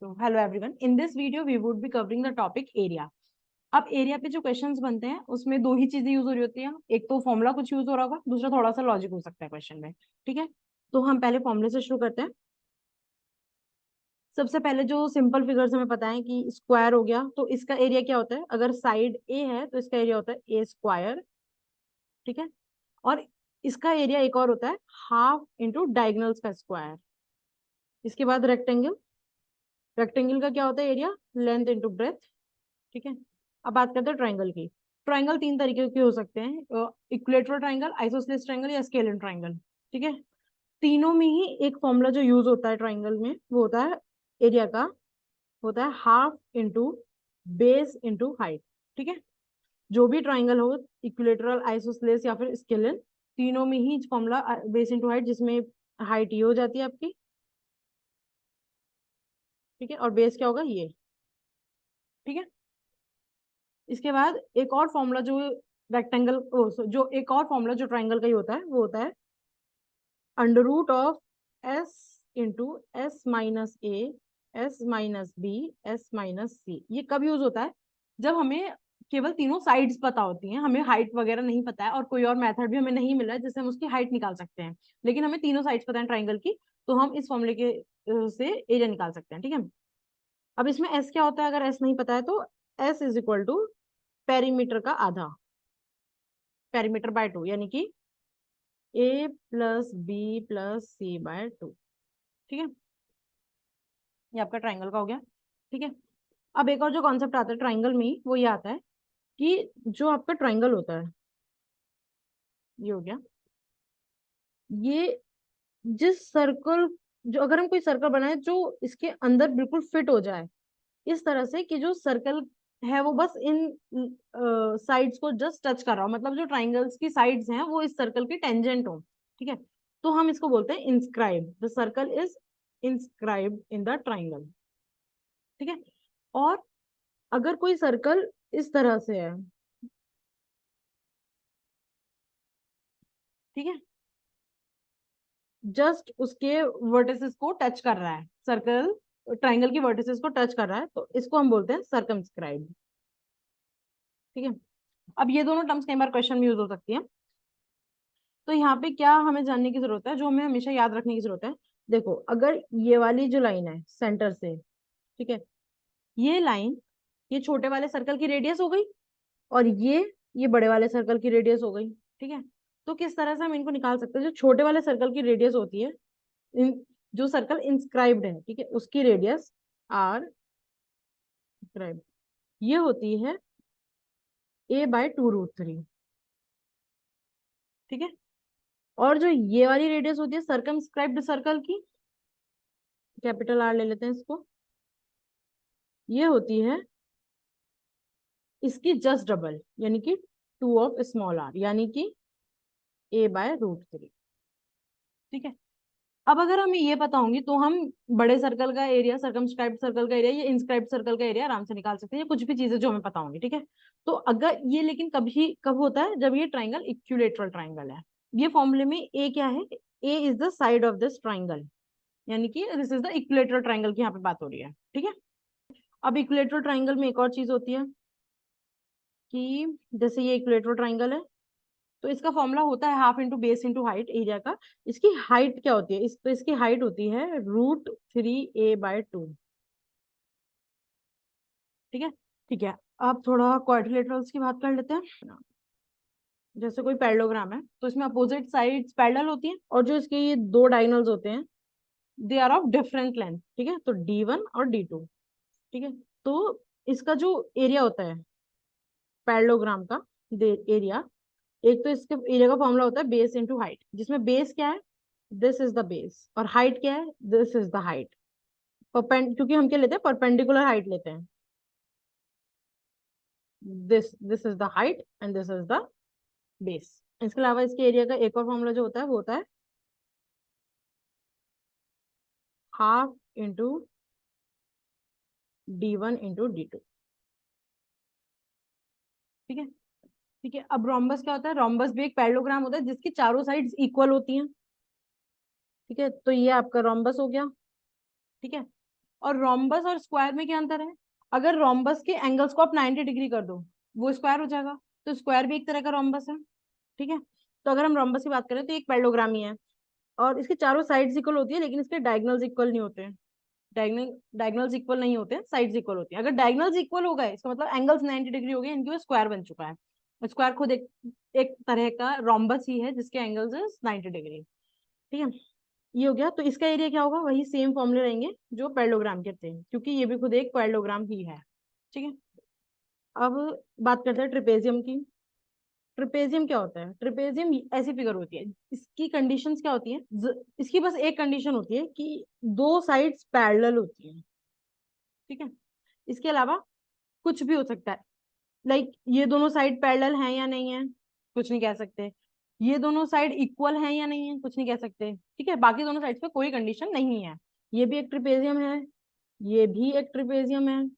So hello everyone. In this video we would be covering the topic area. अब area पे जो questions बनते हैं उसमें दो ही चीजें यूज हो रही होती हैं, एक तो फॉर्मूला कुछ यूज हो रहा होगा, दूसरा थोड़ा सा लॉजिक हो सकता है क्वेश्चन में। ठीक है, तो हम पहले फॉर्मूले से शुरू करते हैं। सबसे पहले जो सिंपल फिगर्स हमें पता है कि स्क्वायर हो गया, तो इसका एरिया क्या होता है? अगर साइड ए है तो इसका एरिया होता है ए स्क्वायर। ठीक है, और इसका एरिया एक और होता है हाफ इंटू डायगनल्स का स्क्वायर। इसके बाद रेक्टेंगल, रेक्टेंगल का क्या होता है? Area length into breadth. ठीक है, अब बात करते हैं ट्राइंगल की। ट्राइंगल तीन तरीके के हो सकते हैं, इक्विलेटरल ट्राइंगल, आइसोसेलेस ट्राइंगल या स्केलर ट्राइंगल। ठीक है, तीनों में ही एक फॉर्मूला जो यूज होता है ट्राइंगल में, वो होता है एरिया का, होता है half into base into height. ठीक है, जो भी ट्राइंगल हो, इक्विलेटरल, आइसोसेलेस या फिर स्केलर, तीनों में ही फॉर्मूला बेस इंटू हाइट, जिसमें हाइट ये हो जाती है आपकी। ठीक है, और बेस क्या होगा? ये। ठीक है, इसके बाद एक और फॉर्मूला जो रेक्टेंगल, जो एक और फॉर्मूला जो ट्राइंगल का ही होता है, वो होता है under root of s into s minus a, s minus b, s minus c. ये कब यूज होता है? जब हमें केवल तीनों साइड्स पता होती हैं, हमें हाइट वगैरह नहीं पता है और कोई और मेथड भी हमें नहीं मिला है जिससे हम उसकी हाइट निकाल सकते हैं, लेकिन हमें तीनों साइड्स पता है ट्राइंगल की, तो हम इस फॉर्मूले के से एरिया निकाल सकते हैं। ठीक है, अब इसमें एस क्या होता है? अगर एस नहीं पता है तो s is equal to perimeter का आधा, पेरीमीटर बाय टू, यानी कि a plus b plus c by two. ठीक है, ये आपका ट्राइंगल का हो गया। ठीक है, अब एक और जो कॉन्सेप्ट आता है ट्राइंगल में ही, वो ये आता है कि जो आपका ट्राइंगल होता है, ये हो गया, ये जिस सर्कल, जो अगर हम कोई सर्कल बनाए जो इसके अंदर बिल्कुल फिट हो जाए, इस तरह से कि जो सर्कल है वो बस इन साइड्स को जस्ट टच कर रहा हो, मतलब जो ट्राइंगल्स की साइड्स हैं वो इस सर्कल के टेंजेंट हो। ठीक है, तो हम इसको बोलते हैं inscribe, the circle is inscribed in the triangle. ठीक है, और अगर कोई सर्कल इस तरह से है, ठीक है, जस्ट उसके वर्टिसेस को टच कर रहा है, सर्कल ट्राइंगल की वर्टिसेस को टच कर रहा है, तो इसको हम बोलते हैं सर्कमस्क्राइब। ठीक है, अब ये दोनों टर्म्स कई बार क्वेश्चन में यूज हो सकती है। तो यहाँ पे क्या हमें जानने की जरूरत है, जो हमें हमेशा याद रखने की जरूरत है? देखो, अगर ये वाली जो लाइन है सेंटर से, ठीक है, ये लाइन, ये छोटे वाले सर्कल की रेडियस हो गई, और ये बड़े वाले सर्कल की रेडियस हो गई। ठीक है, तो किस तरह से हम इनको निकाल सकते हैं? जो छोटे वाले सर्कल की रेडियस होती है, जो सर्कल इंस्क्राइब्ड है, ठीक है, उसकी रेडियस आर इंस्क्राइब्ड, ये होती है ए बाय टू रूट थ्री। ठीक है, और जो ये वाली रेडियस होती है सर्कमस्क्राइब्ड सर्कल की, कैपिटल आर ले लेते हैं इसको, ये होती है इसकी जस्ट डबल, यानी कि टू ऑफ स्मॉल आर, यानी कि ए बाय रूट थ्री। ठीक है, अब अगर हमें ये पता होंगी तो हम बड़े सर्कल का एरिया, सर्कमस्क्राइब्ड सर्कल का एरिया या इंस्क्राइब्ड सर्कल का एरिया आराम से निकाल सकते हैं, या कुछ भी चीजें जो हमें पता होंगी। ठीक है, तो अगर ये, लेकिन कभी कब होता है? जब ये ट्राइंगल इक्विलेटरल ट्राइंगल है। ये फॉर्मूले में ए क्या है? A is the side of this triangle, यानी कि this is the equilateral triangle की यहाँ पे बात हो रही है। ठीक है, अब इक्विलेटरल ट्राइंगल में एक और चीज होती है कि जैसे ये इक्विलेटरल ट्राइंगल है, तो इसका फॉर्मूला होता है half into base into height area का। इसकी हाइट क्या होती है? तो इसकी हाइट होती है root three a by two. ठीक है, ठीक है, अब थोड़ा क्वाड्रिलेटरल्स की बात कर लेते हैं। जैसे कोई पैरेललोग्राम है तो इसमें अपोजिट साइड्स पैरेलल होती हैं, और जो इसके ये दो डायगोनल्स होते हैं, they are of different length. ठीक है, तो D1 और D2। ठीक है, तो इसका जो एरिया होता है पैरेललोग्राम का, एरिया, एक तो इसके एरिया का फॉर्मूला होता है बेस इंटू हाइट, जिसमें बेस क्या है? दिस इज द बेस, और हाइट क्या है? This is the height. क्योंकि हम क्या लेते हैं? परपेंडिकुलर हाइट लेते हैं। This is the height and this is the base. इसके अलावा इसके एरिया का एक और फॉर्मूला जो होता है वो होता है half into D1 into D2। ठीक है, ठीक है, अब रोम्बस क्या होता है? रोम्बस भी एक पैरेललोग्राम होता है जिसकी चारों साइड्स इक्वल होती हैं। ठीक है, तो ये आपका रोम्बस हो गया। ठीक है, और रोम्बस और स्क्वायर में क्या अंतर है? अगर रोम्बस के एंगल्स को आप 90 डिग्री कर दो वो स्क्वायर हो जाएगा, तो स्क्वायर भी एक तरह का रोम्बस है। ठीक है, तो अगर हम रोम्बस की बात करें तो एक पैरेललोग्राम ही है, और इसके चारों साइड्स इक्वल होती है, लेकिन इसके डायगोनल्स इक्वल नहीं होते हैं। डायगोनल्स इक्वल नहीं होते हैं, साइड्स इक्वल होती हैं। अगर डायगोनल्स इक्वल हो गए इसका मतलब एंगल्स 90 डिग्री हो गए, इनकी वो स्क्वायर बन चुका है। स्क्वायर खुद एक तरह का रोम्बस ही है जिसके एंगल्स है 90 डिग्री। ठीक है, ये हो गया। तो इसका एरिया क्या होगा? वही सेम फॉर्मूले रहेंगे जो पैरेललोग्राम के थे, क्योंकि ये भी खुद एक पैरेललोग्राम ही है। ठीक है, अब बात करते हैं ट्रिपेजियम की। ट्रिपेजियम क्या होता है? ट्रिपेजियम ऐसी फिगर होती है, इसकी कंडीशंस क्या होती है? इसकी बस एक कंडीशन होती है कि दो साइड्स पैरेलल होती है। ठीक है, इसके अलावा कुछ भी हो सकता है, लाइक ये दोनों साइड पैरेलल हैं या नहीं है, कुछ नहीं कह सकते। ये दोनों साइड इक्वल हैं या नहीं है, कुछ नहीं कह सकते। ठीक है, बाकी दोनों साइड्स पे कोई कंडीशन नहीं है। ये भी एक ट्रिपेजियम है, ये भी एक ट्रिपेजियम है,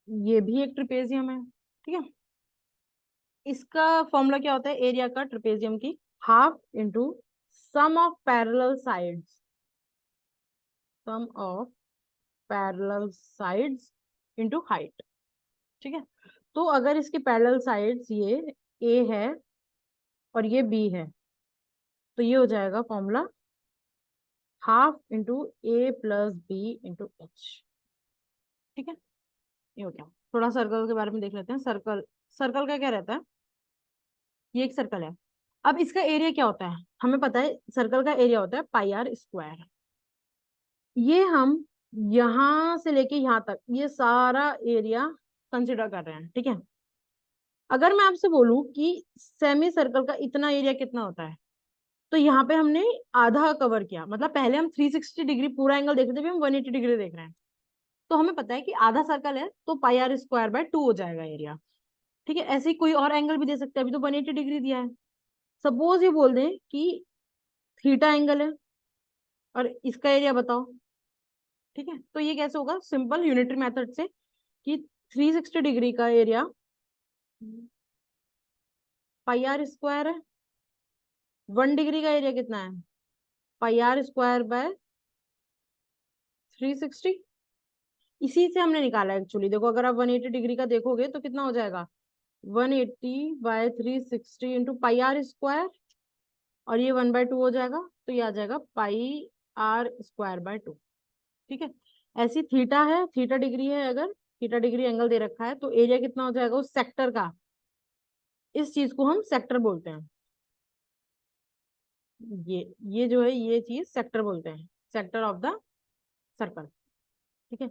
ये भी एक ट्रिपेजियम है। ठीक है, इसका फॉर्मूला क्या होता है एरिया का ट्रिपेजियम की? Half into sum of parallel sides, sum of parallel sides into height. ठीक है, तो अगर इसके पैरेलल साइड्स ये ए है और ये बी है, तो ये हो जाएगा फॉर्मूला हाफ इंटू ए प्लस बी इंटू एच। ठीक है, ये हो गया। थोड़ा सर्कल के बारे में देख लेते हैं। सर्कल, सर्कल का क्या रहता है? ये एक सर्कल है। अब इसका एरिया क्या होता है? हमें पता है सर्कल का एरिया होता है पाई आर स्क्वायर। ये हम यहां से लेके यहां तक ये सारा एरिया कंसिडर कर रहे हैं। ठीक है, अगर मैं आपसे बोलूं कि सेमी सर्कल का इतना एरिया कितना होता है, तो यहाँ पे हमने आधा कवर किया। मतलब पहले हम 360 डिग्री पूरा एंगल देख रहे थे, अभी हम 180 डिग्री देख रहे हैं। तो हमें पता है कि आधा सर्कल है तो पाई आर स्क्वायर बाय 2 हो जाएगा एरिया। ठीक है, ऐसे ही कोई और एंगल भी दे सकते हैं, अभी तो 180 डिग्री दिया है। सपोज ये बोल दें कि थीटा एंगल है और इसका एरिया बताओ। ठीक है, तो ये कैसे होगा? सिंपल यूनिटरी मेथड से कि 360 डिग्री का एरिया पाई आर स्क्वायर है, 1 डिग्री का एरिया कितना है? पाई आर स्क्वायर बाय 360। इसी से हमने निकाला एक्चुअली। देखो अगर आप 180 डिग्री का देखोगे तो कितना हो जाएगा? 180 by 360 into pi r square, और ये 1/2 हो जाएगा, तो ये आ जाएगा पाई आर स्क्वायर बाय 2। ठीक है, ऐसी थीटा है, थीटा डिग्री है, अगर थीटा डिग्री एंगल दे रखा है तो एरिया कितना हो जाएगा उस सेक्टर का? इस चीज को हम सेक्टर बोलते हैं। ये जो है ये चीज सेक्टर बोलते हैं, सेक्टर ऑफ द सर्कल। ठीक है,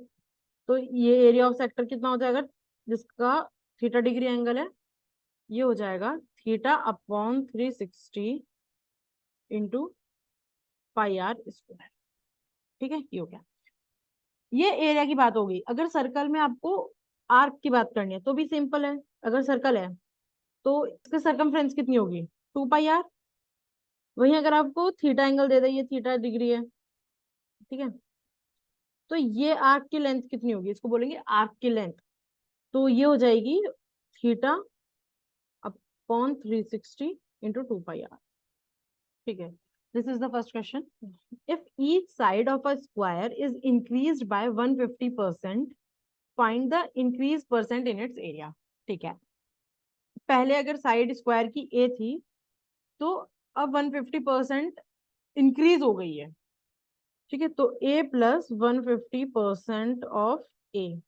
तो ये एरिया ऑफ सेक्टर कितना हो जाएगा जिसका थीटा डिग्री एंगल है? ये हो जाएगा theta upon 360 into pi r square. ठीक है, ये हो गया। ये एरिया की बात होगी। अगर सर्कल में आपको आर्क की बात करनी है तो भी सिंपल है। अगर सर्कल है तो इसकी सरकमफ्रेंस कितनी होगी? 2 पाई आर। वहीं अगर आपको थीटा एंगल दे दे, ये थीटा डिग्री है। ठीक है, तो ये आर्क की लेंथ कितनी होगी? इसको बोलेंगे आर्क की लेंथ। तो ये हो जाएगी theta upon 360 into 2 pi r. ठीक है, this is the first question. If each side of a square is increased by 150%, find the increase percent in its area. ठीक है, पहले अगर साइड स्क्वायर की ए थी तो अब 150% इंक्रीज हो गई है। ठीक है, तो ए प्लस 150% ऑफ ए,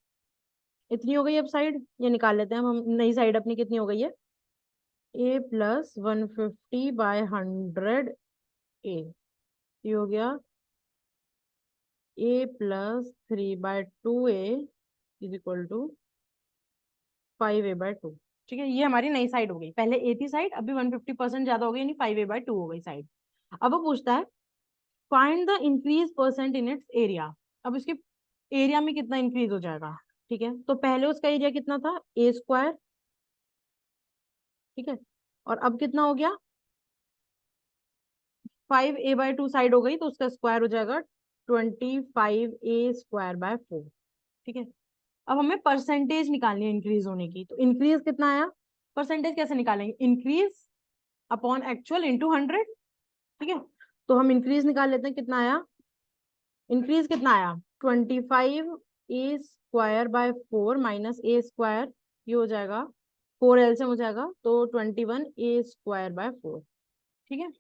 इतनी हो गई। अब साइड ये निकाल लेते हैं हम नई साइड अपनी कितनी हो गई है? ए प्लस 150/100 ए, ये हो गया a plus 3/2 a is equal to 5a/2। ठीक है, ये हमारी नई साइड हो गई। पहले ए थी साइड, अभी 150% ज्यादा हो गई, यानी 5a/2 हो गई साइड। अब वो पूछता है find the increase percent in its area. अब इसके एरिया में कितना इंक्रीज हो जाएगा? ठीक है, तो पहले उसका एरिया कितना था? ए स्क्वायर। ठीक है, और अब कितना हो गया? 5a/2 साइड हो गई तो उसका स्क्वायर हो जाएगा 25a² बाय 4। ठीक है, अब हमें परसेंटेज निकालनी है इंक्रीज होने की। तो इंक्रीज कितना आया? परसेंटेज कैसे निकालेंगे? Increase upon actual into 100। ठीक है, तो हम इंक्रीज निकाल लेते हैं, कितना आया? इंक्रीज कितना आया 25 a² / 4 माइनस a², ये हो जाएगा 4 एलसीएम हो जाएगा तो 21 a² / 4। ठीक है,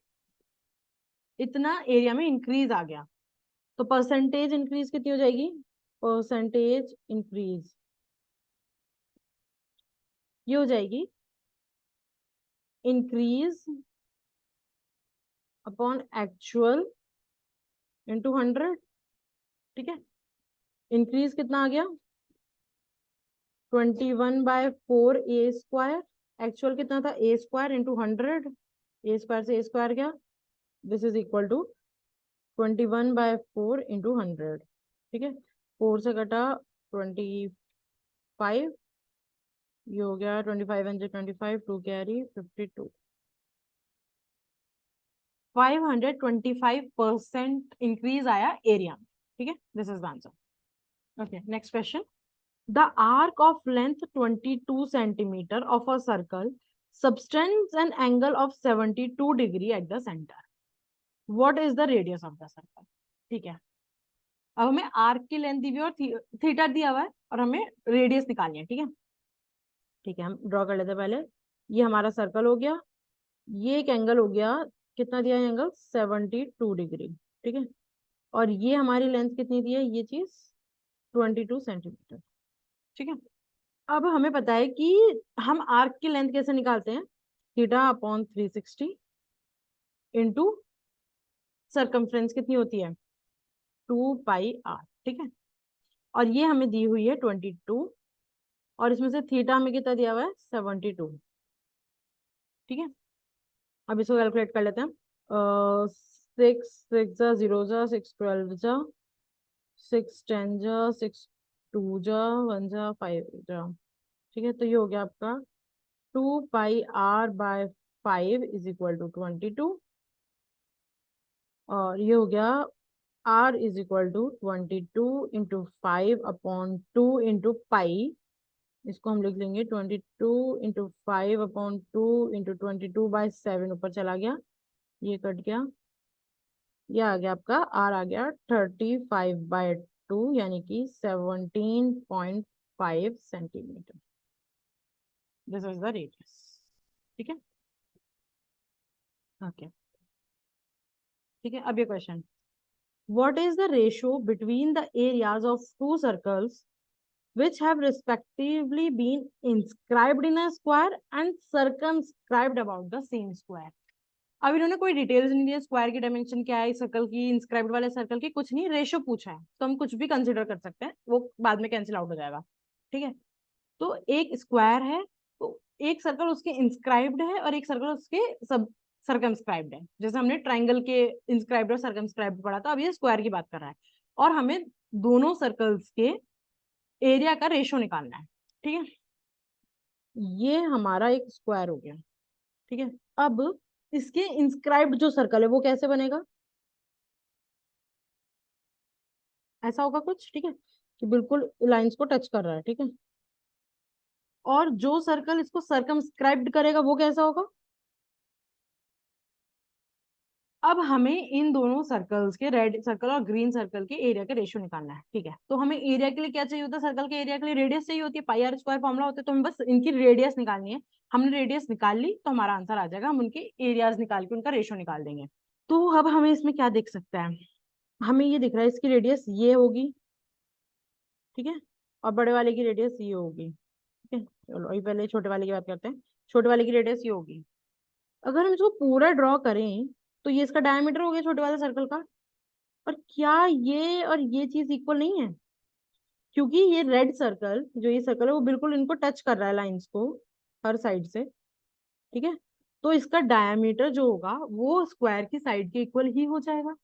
इतना एरिया में इंक्रीज आ गया। तो परसेंटेज इंक्रीज कितनी हो जाएगी, परसेंटेज इंक्रीज ये हो जाएगी इंक्रीज अपॉन एक्चुअल इंटू 100। ठीक है, इंक्रीज कितना आ गया 21/4 a², एक्चुअल कितना था a² इंटू 100, a² से a² गया, this is equal to 21/4 into 100। ठीक है, 4 से कटा 25, ये हो गया 25 एंड 25, 2 कैरी 52, 525% इंक्रीज आया एरिया। ठीक है, this is the answer. Okay, next question. The arc of length 22 centimeter of a circle subtends an angle of 72 degree at the center. What is the radius of the circle? ठीक है, अब हमें arc की length दी हुई और theta दिया हुआ है और हमें रेडियस निकालनी है। ठीक है, ठीक है, हम ड्रॉ कर लेते हैं पहले। ये हमारा सर्कल हो गया, ये एक एंगल हो गया, कितना दिया है एंगल 72 डिग्री। ठीक है, और ये हमारी लेंथ कितनी दी है, ये चीज 22 सेंटीमीटर। ठीक है, अब हमें पता है कि हम आर्क की लेंथ कैसे निकालते हैं, थीटा अपॉन 360 इंटू सरकमफ्रेंस कितनी होती है 2πr। ठीक है, और ये हमें दी हुई है 22, और इसमें से थीटा हमें कितना दिया हुआ है 72। ठीक है, अब इसको कैलकुलेट कर लेते हैं। 6 6 0 6 12 6 10 6 2 1 5। ठीक है, तो ये हो गया आपका 2πr/5 इज इक्वल टू 22, और ये हो गया r is equal to 22 into 5/2 into pi. इसको हम लिख लेंगे 22 इंटू 5/2 इंटू 22/7, ऊपर चला गया, ये कट गया, ये आ गया आपका r आ गया 35/2 यानी कि 17.5 centimetre. This is the radius. ठीक है, ओके, ठीक है, अब ये question, what is the ratio between the areas of two circles which have respectively been inscribed in a square and circumscribed about the same square? अब इन्होंने कोई details नहीं दिया, स्क्वायर की डायमेंशन क्या है, सर्कल की, इंस्क्राइब्ड वाले सर्कल की, कुछ नहीं, रेशो पूछा है, तो हम कुछ भी कंसिडर कर सकते हैं, वो बाद में कैंसिल आउट हो जाएगा। ठीक है, तो एक स्क्वायर है, तो एक सर्कल उसके इंस्क्राइब्ड है और एक सर्कल उसके सब सर्कमस्क्राइब्ड है। जैसे हमने ट्राइंगल के इंस्क्राइब्ड और सर्कमस्क्राइब्ड पढ़ा था, अब ये स्क्वायर की बात कर रहा है, और हमें दोनों सर्कल्स के एरिया का रेशो निकालना है। ठीक है, ये हमारा एक स्क्वायर हो गया। ठीक है, अब इसके इंस्क्राइब्ड जो सर्कल है वो कैसे बनेगा, ऐसा होगा कुछ। ठीक है, कि बिल्कुल लाइंस को टच कर रहा है। ठीक है, और जो सर्कल इसको सर्कमस्क्राइब्ड करेगा वो कैसा होगा। अब हमें इन दोनों सर्कल्स के, रेड सर्कल और ग्रीन सर्कल के एरिया का रेशियो निकालना है। ठीक है, तो हमें एरिया के लिए क्या चाहिए होता है, सर्कल के एरिया के लिए रेडियस चाहिए होती है, πr² फॉर्मूला होता है, तो हमें बस इनकी रेडियस निकालनी है। हमने रेडियस निकाल ली तो हमारा आंसर आ जाएगा, हम उनके एरियाज निकाल के उनका रेशियो निकाल देंगे। तो अब हमें इसमें क्या दिख सकता है, हमें ये दिख रहा है इसकी रेडियस ये होगी। ठीक है, और बड़े वाले की रेडियस ये होगी। ठीक है, चलो अभी पहले छोटे वाले की बात करते हैं। छोटे वाले की रेडियस ये होगी। अगर हम इसको पूरा ड्रॉ करें तो ये इसका डायमीटर हो गया छोटे वाले सर्कल का। और क्या ये और ये चीज इक्वल नहीं है, क्योंकि ये रेड सर्कल, जो ये सर्कल है, वो बिल्कुल इनको टच कर रहा है लाइंस को हर साइड से। ठीक है, तो इसका डायमीटर जो होगा वो स्क्वायर की साइड के इक्वल ही हो जाएगा।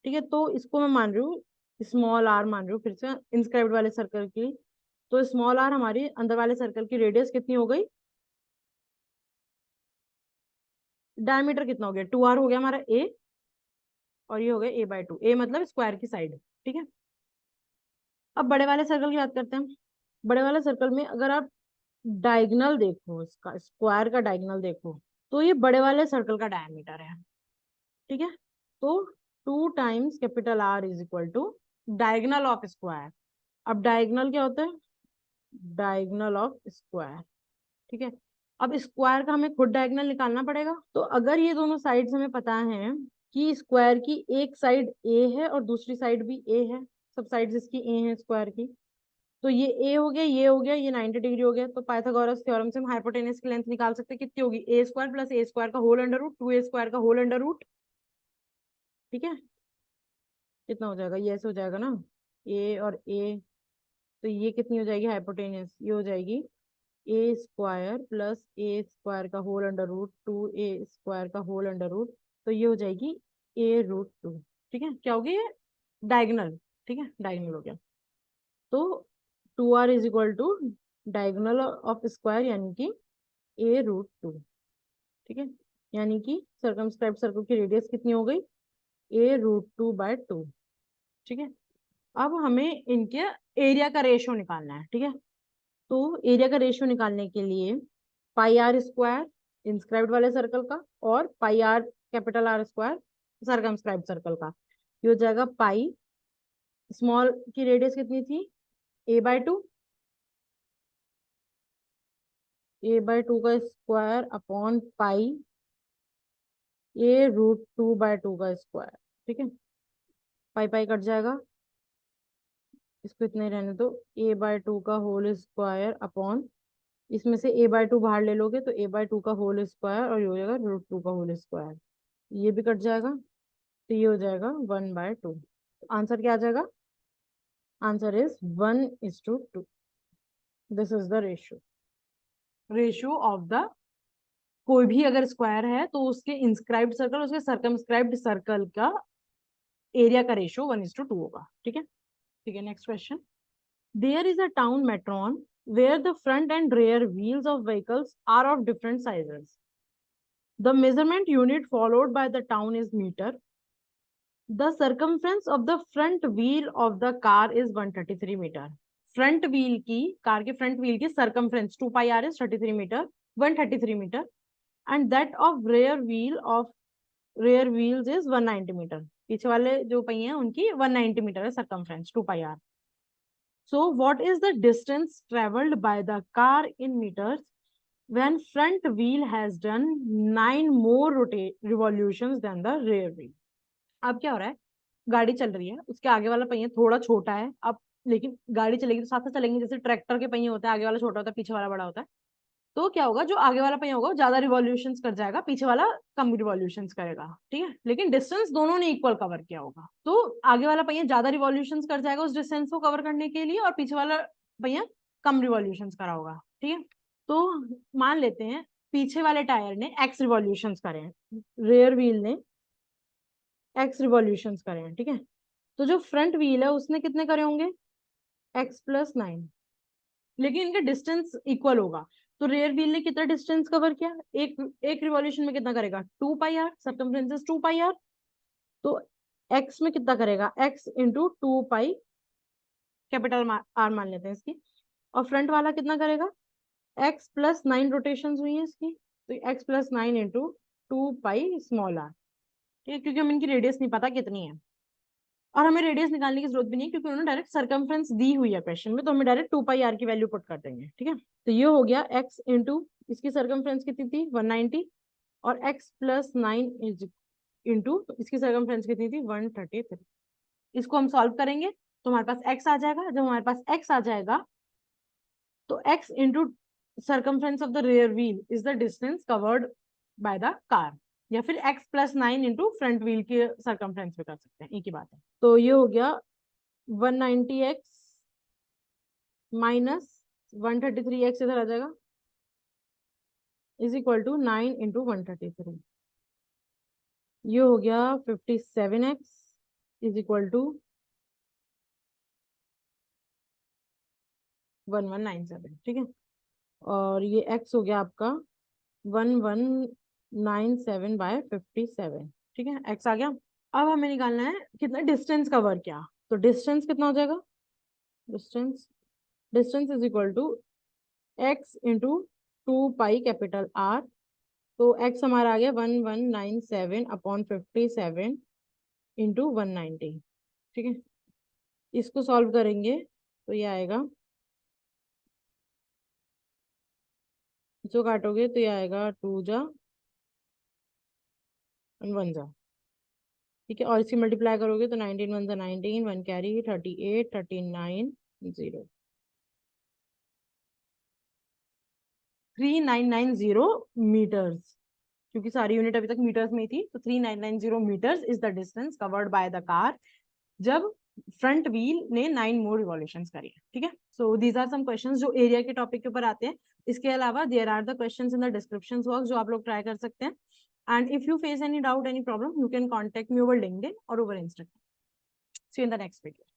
ठीक है, तो इसको मैं मान रही हूँ स्मॉल r, मान रही हूँ फिर से इंस्क्राइब्ड वाले सर्कल की। तो स्मॉल r हमारी अंदर वाले सर्कल की रेडियस कितनी हो गई, डायमीटर कितना हो गया 2r हो गया हमारा a, और ये हो गया a/2, a मतलब स्क्वायर की साइड। ठीक है, अब बड़े वाले सर्कल की बात करते हैं। बड़े वाले सर्कल में अगर आप डायगोनल देखो, इसका स्क्वायर का डायगोनल देखो, तो ये बड़े वाले सर्कल का डायमीटर है। ठीक है, तो 2 times capital R is equal to diagonal of square. अब डायगोनल क्या होता है? Diagonal of square. ठीक है, अब स्क्वायर का हमें खुद डायगोनल निकालना पड़ेगा। तो अगर ये दोनों साइड्स हमें पता है कि स्क्वायर की एक साइड ए है और दूसरी साइड भी ए है, सब साइड्स इसकी ए है स्क्वायर की, तो ये ए हो गया, ये हो गया, ये 90 डिग्री हो गया। तो पाइथागोरस थ्योरम से हम हाइपोटेनस की लेंथ निकाल सकते हैं। कितनी होगी? ए स्क्वायर प्लस ए स्क्वायर का होल अंडर रूट 2 ए स्क्वायर का होल अंडर रूट। ठीक है, कितना हो जाएगा? ये ऐसे हो जाएगा ना, ए और ए, तो ये कितनी हो जाएगी हाइपोटेनस? ये हो जाएगी ए स्क्वायर प्लस ए स्क्वायर का होल अंडर रूट 2 ए स्क्वायर का होल अंडर रूट, तो ये हो जाएगी a√2। ठीक है, क्या हो गया? ये डायगोनल। ठीक है, डायगोनल हो गया। तो 2r = डायगोनल ऑफ स्क्वायर, यानी कि a√2। ठीक है, यानी कि सर्कमस्क्राइब्ड सर्कल की रेडियस कितनी हो गई? a√2/2। ठीक है, अब हमें इनके एरिया का रेशियो निकालना है। ठीक है, तो एरिया का रेशियो निकालने के लिए पाई आर स्क्वायर इंस्क्राइब्ड वाले सर्कल का और pi r capital r square circumscribed circle का, ये हो जाएगा पाई स्मॉल की रेडियस कितनी थी? a/2, a/2 का स्क्वायर अपॉन पाई a√2/2 का स्क्वायर। ठीक है, पाई पाई कट जाएगा, इसको इतने रहने दो, a/2 का होल स्क्वायर अपॉन, इसमें से a/2 बाहर ले लोगे तो a/2 का होल स्क्वायर और ये हो जाएगा √2 का होल स्क्वायर, ये भी कट जाएगा, तो ये हो जाएगा 1/2। आंसर क्या आ जाएगा? Answer is 1:2। This is the ratio, ratio of the, कोई भी अगर स्क्वायर है तो उसके इंस्क्राइब्ड सर्कल, उसके सर्कमस्क्राइब्ड सर्कल का एरिया का रेशियो 1:2 होगा। ठीक है, ठीक है, next question. There is a town metron where the front and rear wheels of vehicles are of different sizes. The measurement unit followed by the town is meter. The circumference of the front wheel of the car is 133 meter. Front wheel की, car के front wheel की circumference 2πr is 33 metre, 133 metre, and that of rear wheel of rear wheels is 190 metre. पीछे वाले जो पहिए हैं उनकी 190 metre है circumference 2πr। So what is the distance traveled by the car in meters when front wheel has done 9 more revolutions than the rear wheel? अब क्या हो रहा है? गाड़ी चल रही है, उसके आगे वाला पहिया थोड़ा छोटा है अब, लेकिन गाड़ी चलेगी तो साथ साथ चलेंगे, जैसे ट्रैक्टर के पहिए होते हैं, आगे वाला छोटा होता है पीछे वाला बड़ा होता है। तो क्या होगा? जो आगे वाला पहिया होगा वो ज्यादा रिवॉल्यूशंस कर जाएगा, पीछे वाला कम रिवॉल्यूशंस करेगा। ठीक है, लेकिन डिस्टेंस दोनों ने इक्वल कवर किया होगा, तो आगे वाला पहिया ज्यादा रिवॉल्यूशंस कर जाएगा उस डिस्टेंस को कवर करने के लिए, और पीछे वाला पहिया कम रिवॉल्यूशंस करा होगा। ठीक है, तो मान लेते हैं पीछे वाले टायर ने x रिवॉल्यूशंस करे हैं, रेयर व्हील ने x रिवॉल्यूशंस करे हैं। ठीक है, तो जो फ्रंट व्हील है उसने कितने करे होंगे? x+9, लेकिन इनका डिस्टेंस इक्वल होगा। तो रेयर व्हील ने कितना डिस्टेंस कवर किया? एक एक रिवॉल्यूशन में कितना करेगा? 2πr, circumference 2πr। तो x में कितना करेगा? x इंटू 2π, कैपिटल आर मान लेते हैं इसकी, और फ्रंट वाला कितना करेगा? x+9 रोटेशन हुई है इसकी, तो x+9 इंटू 2π स्मॉल आर। ठीक है, क्योंकि हम इनकी रेडियस नहीं पता कितनी है, और हमें रेडियस निकालने की जरूरत भी नहीं है क्योंकि उन्होंने डायरेक्ट सर्कमफ्रेंस दी हुई है क्वेश्चन में, तो हमें डायरेक्ट 2πr की वैल्यू पुट कर देंगे। ठीक है, तो ये हो गया x इंटू, इसकी सर्कमफ्रेंस कितनी थी? 190, और x+9 इंटू इसकी सर्कमफ्रेंस कितनी थी? 133। इसको हम सॉल्व करेंगे तो हमारे पास x आ जाएगा। जब हमारे पास x आ जाएगा तो x into circumference of the rear wheel is the distance covered by the car, या फिर x+9 इंटू फ्रंट व्हील के सर्कमफ्रेंस पे कर सकते हैं, एक ही बात है। तो ये हो गया 190x माइनस 133x इधर आ जाएगा, इज इक्वल टू 9 इंटू 133। ये हो गया 57x इज इक्वल टू 1197। ठीक है, और ये x हो गया आपका 1197/57। ठीक है, x आ गया। अब हमें निकालना है कितना डिस्टेंस कवर किया, तो डिस्टेंस कितना हो जाएगा? Distance distance is equal to x into 2π capital R। तो x हमारा आ गया 1197/57 इंटू 190। ठीक है, इसको सॉल्व करेंगे तो ये आएगा, इसको काटोगे तो ये आएगा 2 जा 1 जा, ठीक है। और इसकी मल्टीप्लाई करोगे तो 19 1 जा 19, 1 कैरी 38 39 0, 3990 मीटर्स, क्योंकि सारी यूनिट अभी तक मीटर्स में ही थी, तो 3990 metres is the distance covered by the car जब फ्रंट व्हील ने 9 मोर रिवॉल्यूशंस करी है, ठीक है। So these are some questions जो एरिया के टॉपिक के ऊपर आते हैं। इसके अलावा there are the questions in the description box जो आप लोग ट्राई कर सकते हैं। And if you face any doubt any problem you can contact me over LinkedIn और over Instagram. C you in the next video.